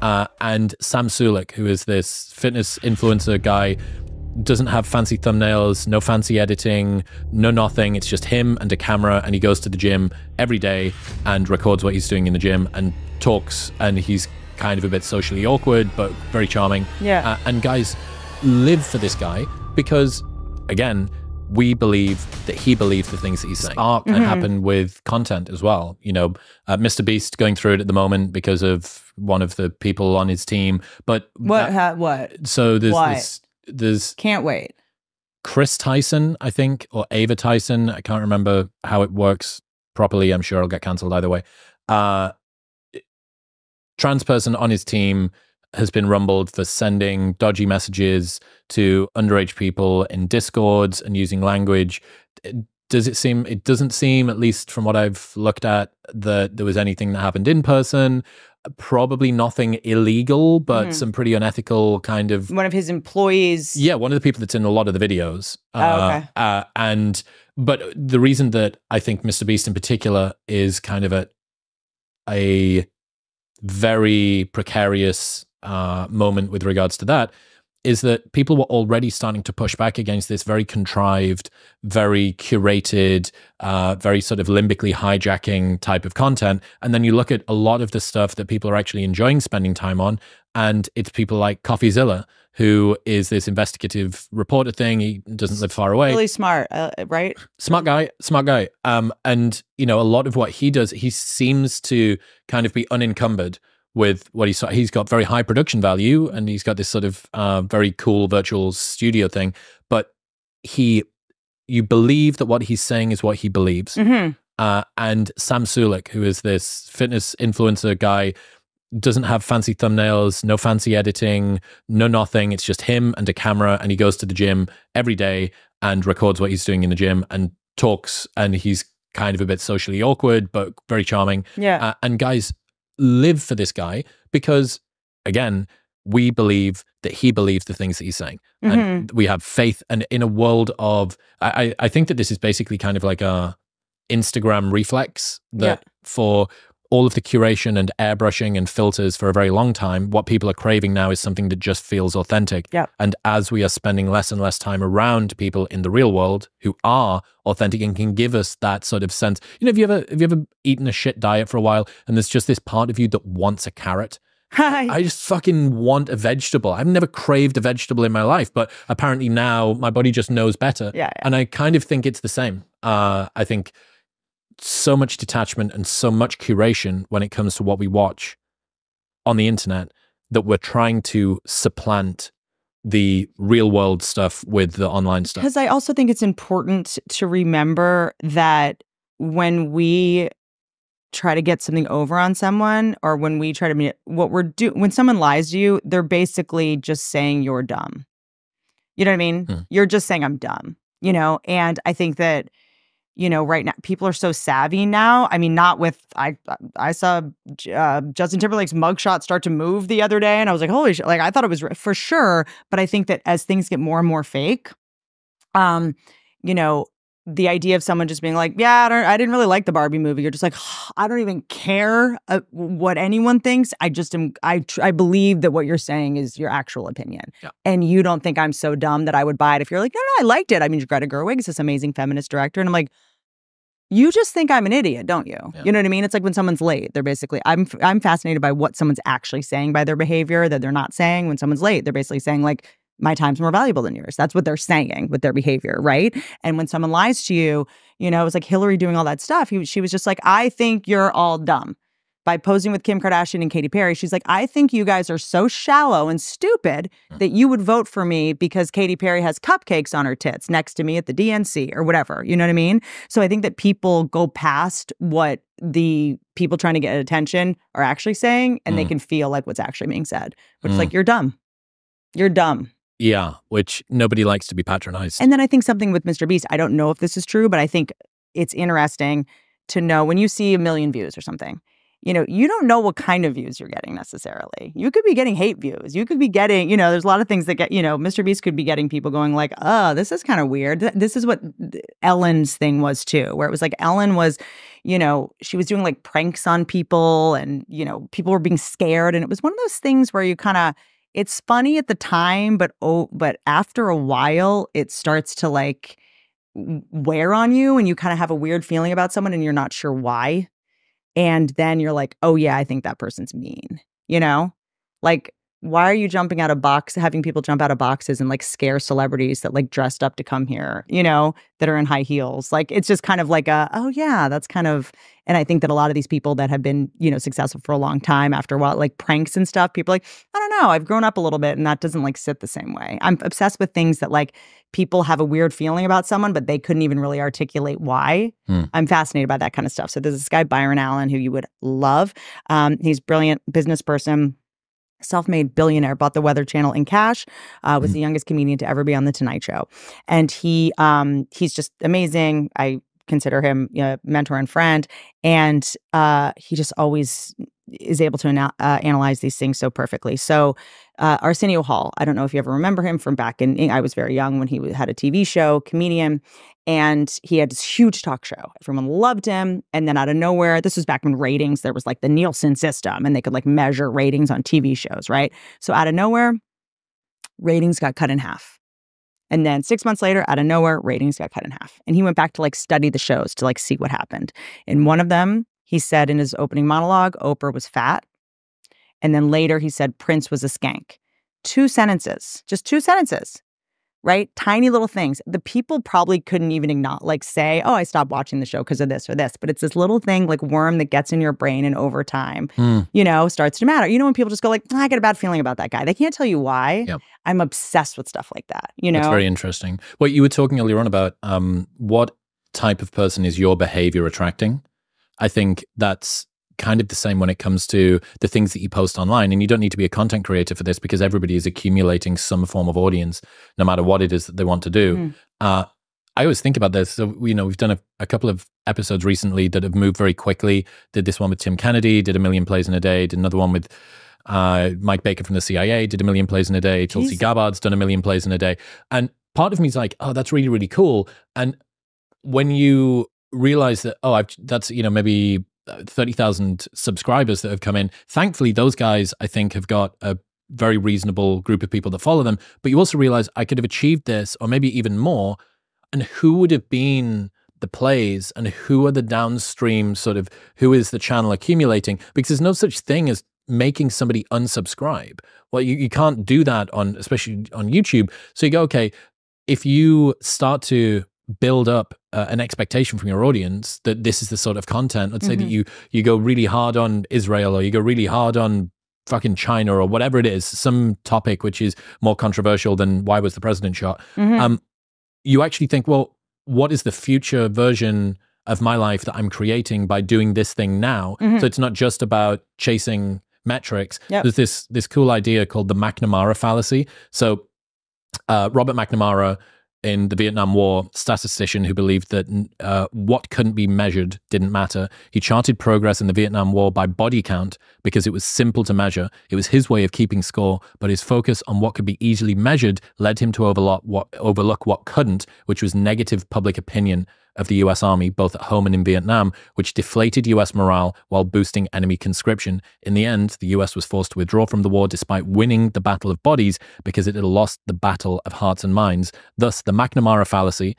And Sam Sulek, who is this fitness influencer guy, doesn't have fancy thumbnails, no fancy editing, no nothing. It's just him and a camera, and he goes to the gym every day and records what he's doing in the gym and talks, and he's kind of a bit socially awkward, but very charming. Yeah. And guys live for this guy because, again, we believe that he believes the things that he's saying. Art can happen with content as well. You know, Mr. Beast going through it at the moment because of one of the people on his team. But what? So there's can't wait. Chris Tyson, I think, or Ava Tyson. I can't remember how it works properly. I'm sure I'll get cancelled either way. Trans person on his team has been rumbled for sending dodgy messages to underage people in Discords and using language. It doesn't seem, at least from what I've looked at, that there was anything that happened in person. Probably nothing illegal, but some pretty unethical kind of... One of his employees... Yeah, one of the people that's in a lot of the videos. Okay. But the reason that I think Mr. Beast in particular is kind of a very precarious moment with regards to that is that people were already starting to push back against this very contrived, very curated, very sort of limbically hijacking type of content. And then you look at a lot of the stuff that people are actually enjoying spending time on, and it's people like CoffeeZilla, who is this investigative reporter thing. He doesn't live far away. Really smart, right? Smart guy. And, you know, a lot of what he does, he seems to kind of be unencumbered with what he's got very high production value, and he's got this sort of very cool virtual studio thing, but you believe that what he's saying is what he believes. And Sam Sulek, who is this fitness influencer guy, doesn't have fancy thumbnails, no fancy editing, no nothing. It's just him and a camera, and he goes to the gym every day and records what he's doing in the gym and talks, and he's kind of a bit socially awkward, but very charming. Yeah. And guys live for this guy because, again, we believe that he believes the things that he's saying. And we have faith. And in a world of, I think that this is basically kind of like a Instagram reflex that for all of the curation and airbrushing and filters for a very long time, what people are craving now is something that just feels authentic. And as we are spending less and less time around people in the real world who are authentic and can give us that sort of sense. You know, have you ever eaten a shit diet for a while and there's just this part of you that wants a carrot? I just fucking want a vegetable. I've never craved a vegetable in my life, but apparently now my body just knows better. And I kind of think it's the same. I think so much detachment and so much curation when it comes to what we watch on the internet that we're trying to supplant the real world stuff with the online stuff. Because I also think it's important to remember that when we try to get something over on someone, or when we try to when someone lies to you, they're basically just saying you're dumb. You know what I mean? You're just saying I'm dumb, you know? And I think that, you know, right now, people are so savvy now. I mean, not with, I saw Justin Timberlake's mugshot start to move the other day, and I was like, holy shit, like, I thought it was for sure. But I think that as things get more and more fake, you know, the idea of someone just being like, yeah, I didn't really like the Barbie movie. You're just like, I don't even care what anyone thinks. I just am, I believe that what you're saying is your actual opinion. And you don't think I'm so dumb that I would buy it if you're like, no, I liked it. I mean, Greta Gerwig is this amazing feminist director. And I'm like, you just think I'm an idiot, don't you? You know what I mean? It's like when someone's late, they're basically, I'm fascinated by what someone's actually saying by their behavior that they're not saying. When someone's late, they're basically saying like, my time's more valuable than yours. That's what they're saying with their behavior, right? And when someone lies to you, you know, it was like Hillary doing all that stuff. She was just like, I think you're all dumb. By posing with Kim Kardashian and Katy Perry, she's like, I think you guys are so shallow and stupid that you would vote for me because Katy Perry has cupcakes on her tits next to me at the DNC or whatever. You know what I mean? So I think that people go past what the people trying to get attention are actually saying, and they can feel like what's actually being said, which is like, you're dumb. You're dumb. Yeah, which nobody likes to be patronized. And then I think something with Mr. Beast, I don't know if this is true, but I think it's interesting to know when you see 1 million views or something, you don't know what kind of views you're getting necessarily. You could be getting hate views. You could be getting, there's a lot of things that get, Mr. Beast could be getting people going like, oh, this is kind of weird. This is what Ellen's thing was too, where it was like Ellen was, she was doing like pranks on people and, people were being scared. And it was one of those things where you kind of, it's funny at the time, but after a while, it starts to like wear on you and you kind of have a weird feeling about someone and you're not sure why. And then you're like, oh, yeah, I think that person's mean, Like, why are you jumping out of having people jump out of boxes and like scare celebrities that like dressed up to come here, that are in high heels? Like, it's just kind of like oh, yeah, that's kind of, and I think that a lot of these people that have been, successful for a long time after a while, like pranks and stuff, people are like, I don't know, I've grown up a little bit and that doesn't like sit the same way. I'm obsessed with things that like people have a weird feeling about someone, but they couldn't even really articulate why. I'm fascinated by that kind of stuff. So there's this guy, Byron Allen, who you would love. He's a brilliant business person. Self-made billionaire, bought the Weather Channel in cash, was the youngest comedian to ever be on The Tonight Show. And he's just amazing. I consider him a mentor and friend. And he just always is able to analyze these things so perfectly. So Arsenio Hall, I don't know if you ever remember him from back in, I was very young when he had a TV show, comedian. And he had this huge talk show. Everyone loved him. And then out of nowhere, this was back when ratings, there was like the Nielsen system and they could like measure ratings on TV shows, right? So out of nowhere, ratings got cut in half. And then 6 months later, out of nowhere, ratings got cut in half. And he went back to like study the shows to like see what happened. In one of them, he said in his opening monologue, Oprah was fat. And then later he said Prince was a skank. 2 sentences, just 2 sentences. Right? Tiny little things. The people probably couldn't even say, oh, I stopped watching the show because of this or this. But it's this little thing like worm that gets in your brain and over time, starts to matter. When people just go like, I got a bad feeling about that guy. They can't tell you why. Yep. I'm obsessed with stuff like that. That's very interesting. Well, you were talking earlier on about what type of person is your behavior attracting. I think that's kind of the same when it comes to the things that you post online. And you don't need to be a content creator for this because everybody is accumulating some form of audience, no matter what it is that they want to do. I always think about this. So, we've done a couple of episodes recently that have moved very quickly. Did this one with Tim Kennedy, did 1 million plays in a day, did another one with Mike Baker from the CIA, did 1 million plays in a day. Tulsi Gabbard's done 1 million plays in a day. And part of me is like, oh, that's really, really cool. And when you realize that, that's, maybe 30,000 subscribers that have come in. Thankfully, those guys, I think, have got a very reasonable group of people that follow them. But you also realize I could have achieved this or maybe even more. And who would have been the plays and who are the downstream who is the channel accumulating? Because there's no such thing as making somebody unsubscribe. Well, you can't do that especially on YouTube. So you go, okay, if you start to build up an expectation from your audience that this is the sort of content, let's say that you go really hard on Israel or you go really hard on fucking China or whatever it is, some topic which is more controversial than why was the president shot, you actually think, well, what is the future version of my life that I'm creating by doing this thing now? So it's not just about chasing metrics. There's this cool idea called the McNamara fallacy. So Robert McNamara, in the Vietnam War, statistician who believed that what couldn't be measured didn't matter. He charted progress in the Vietnam War by body count because it was simple to measure. It was his way of keeping score, but his focus on what could be easily measured led him to overlook what couldn't, which was negative public opinion of the US Army, both at home and in Vietnam, which deflated US morale while boosting enemy conscription. In the end, the US was forced to withdraw from the war despite winning the Battle of Bodies because it had lost the Battle of Hearts and Minds. Thus, the McNamara fallacy,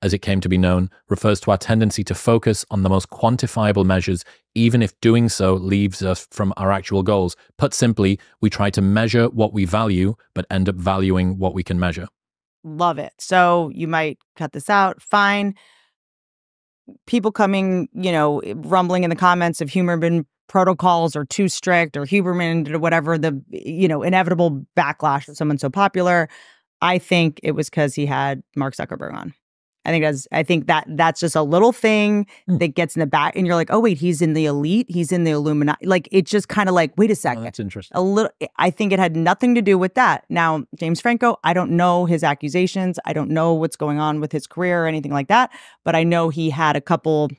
as it came to be known, refers to our tendency to focus on the most quantifiable measures, even if doing so leaves us from our actual goals. Put simply, we try to measure what we value, but end up valuing what we can measure. Love it. So you might cut this out. Fine. People coming, rumbling in the comments of Huberman protocols are too strict or Huberman or whatever, the, inevitable backlash of someone so popular. I think it was because he had Mark Zuckerberg on. I think that's just a little thing that gets in the back, and you're like, oh wait, he's in the elite, he's in the Illuminati. Like, it just kind of like, wait a second. Oh, that's interesting. A little. I think it had nothing to do with that. Now, James Franco, I don't know his accusations. I don't know what's going on with his career or anything like that. But I know he had a couple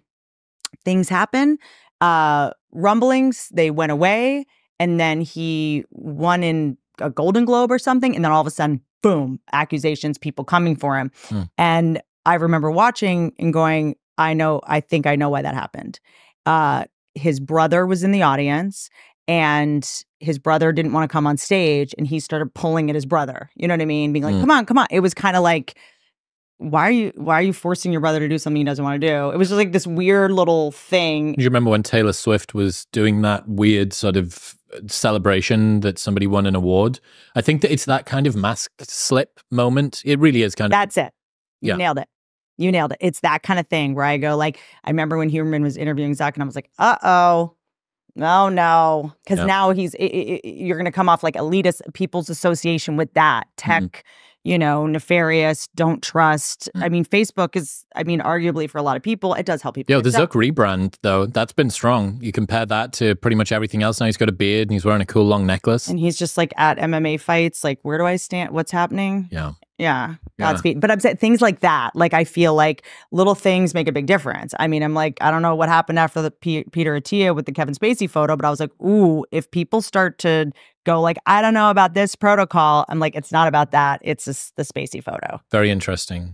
things happen, rumblings, they went away, and then he won in a Golden Globe or something, and then all of a sudden, boom, accusations, people coming for him. And I remember watching and going, I think I know why that happened. His brother was in the audience, and his brother didn't want to come on stage, and he started pulling at his brother. You know what I mean? Being like, come on, come on. It was kind of like, why are you forcing your brother to do something he doesn't want to do? It was just like this weird little thing. Do you remember when Taylor Swift was doing that weird sort of celebration that somebody won an award? I think that it's that kind of mask slip moment. It really is kind of. That's it. You nailed it. You nailed it. It's that kind of thing where I go like, I remember when Huberman was interviewing Zuck, and I was like, oh, no. Because now you're going to come off like elitist, people's association with that. Tech, nefarious, don't trust. I mean, Facebook is, arguably for a lot of people, it does help people. The Zuck rebrand, though, that's been strong. You compare that to pretty much everything else. Now he's got a beard and he's wearing a cool long necklace. And he's just like at MMA fights, like, where do I stand? What's happening? Yeah. Godspeed. But I'm saying things like that, like, I feel like little things make a big difference. I mean, I'm like, I don't know what happened after the Peter Attia with the Kevin Spacey photo, but I was like, ooh, if people start to go like, I don't know about this protocol, I'm like, it's not about that. It's just the Spacey photo. Very interesting.